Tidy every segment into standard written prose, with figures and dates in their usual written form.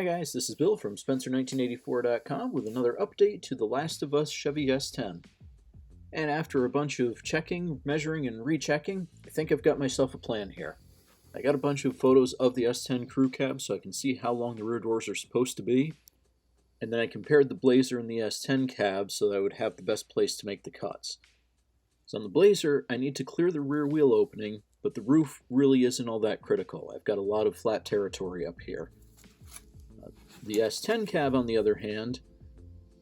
Hi guys, this is Bill from Spencer1984.com with another update to The Last of Us Chevy S-10. And after a bunch of checking, measuring, and rechecking, I think I've got myself a plan here. I got a bunch of photos of the S-10 crew cab so I can see how long the rear doors are supposed to be. And then I compared the Blazer and the S-10 cab so that I would have the best place to make the cuts. So on the Blazer, I need to clear the rear wheel opening, but the roof really isn't all that critical. I've got a lot of flat territory up here. The S-10 cab, on the other hand,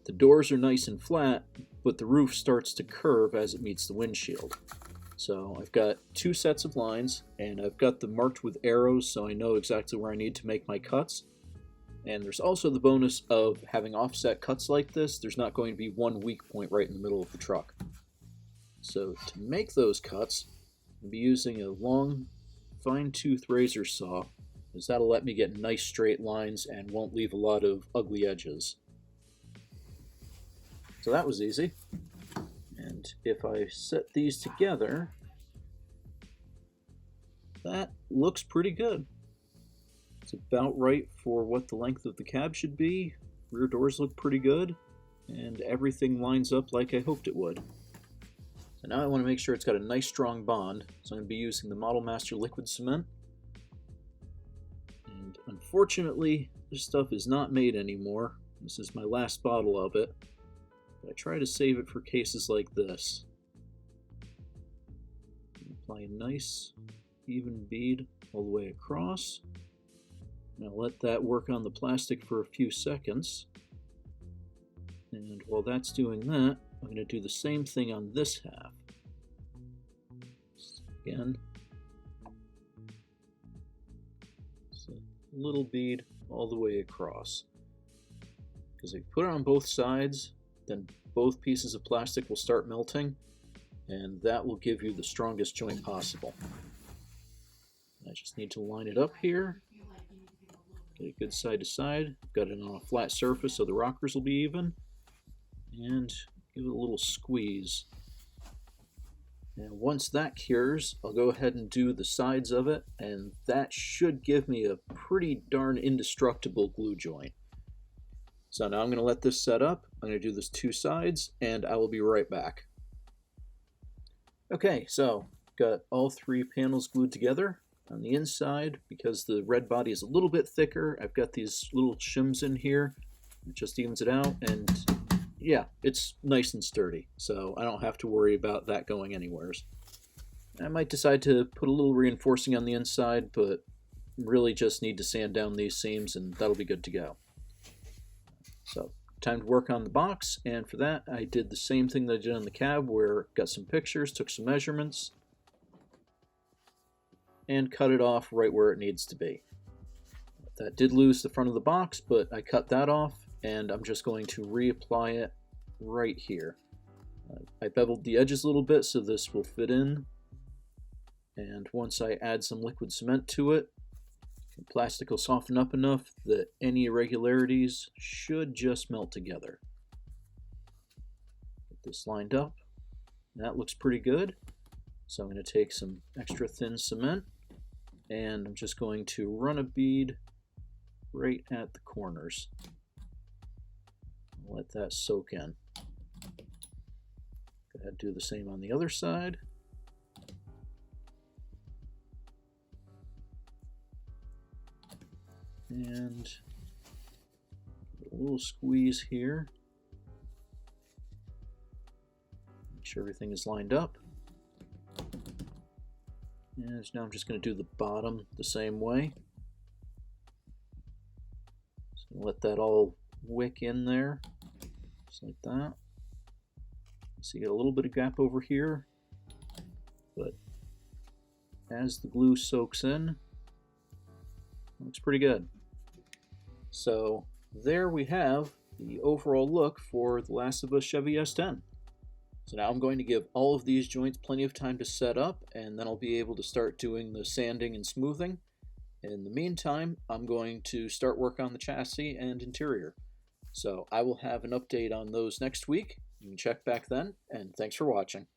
the doors are nice and flat, but the roof starts to curve as it meets the windshield. So I've got two sets of lines, and I've got them marked with arrows so I know exactly where I need to make my cuts. And there's also the bonus of having offset cuts like this. There's not going to be one weak point right in the middle of the truck. So to make those cuts, I'll be using a long, fine-tooth razor saw, because that'll let me get nice straight lines and won't leave a lot of ugly edges. So that was easy. And if I set these together, that looks pretty good. It's about right for what the length of the cab should be. Rear doors look pretty good, and everything lines up like I hoped it would. So now I want to make sure it's got a nice strong bond, so I'm going to be using the Model Master liquid cement. And unfortunately, this stuff is not made anymore. This is my last bottle of it, but I try to save it for cases like this. Apply a nice even bead all the way across. Now let that work on the plastic for a few seconds. And while that's doing that, I'm going to do the same thing on this half. Again, just a little bead all the way across. Because if you put it on both sides, then both pieces of plastic will start melting, and that will give you the strongest joint possible. I just need to line it up here. Get it good side to side. Got it on a flat surface so the rockers will be even. And give it a little squeeze. And once that cures, I'll go ahead and do the sides of it, and that should give me a pretty darn indestructible glue joint. So now I'm going to let this set up. I'm going to do this two sides, and I will be right back. Okay, so got all three panels glued together. On the inside, because the red body is a little bit thicker, I've got these little shims in here. It just evens it out, and yeah, it's nice and sturdy, so I don't have to worry about that going anywheres. I might decide to put a little reinforcing on the inside, but really just need to sand down these seams and that'll be good to go. So, time to work on the box, and for that I did the same thing that I did on the cab, where I got some pictures, took some measurements, and cut it off right where it needs to be. That did lose the front of the box, but I cut that off, and I'm just going to reapply it right here. I beveled the edges a little bit so this will fit in, and once I add some liquid cement to it, the plastic will soften up enough that any irregularities should just melt together. Get this lined up. That looks pretty good. So I'm going to take some extra thin cement, and I'm just going to run a bead right at the corners. Let that soak in. Go ahead and do the same on the other side. And a little squeeze here. Make sure everything is lined up. And now I'm just going to do the bottom the same way. Just going to let that all wick in there, just like that. So you get a little bit of gap over here, but as the glue soaks in, it looks pretty good. So there we have the overall look for The Last of Us Chevy S-10. So now I'm going to give all of these joints plenty of time to set up, and then I'll be able to start doing the sanding and smoothing. In the meantime, I'm going to start work on the chassis and interior. So I will have an update on those next week. You can check back then, and thanks for watching.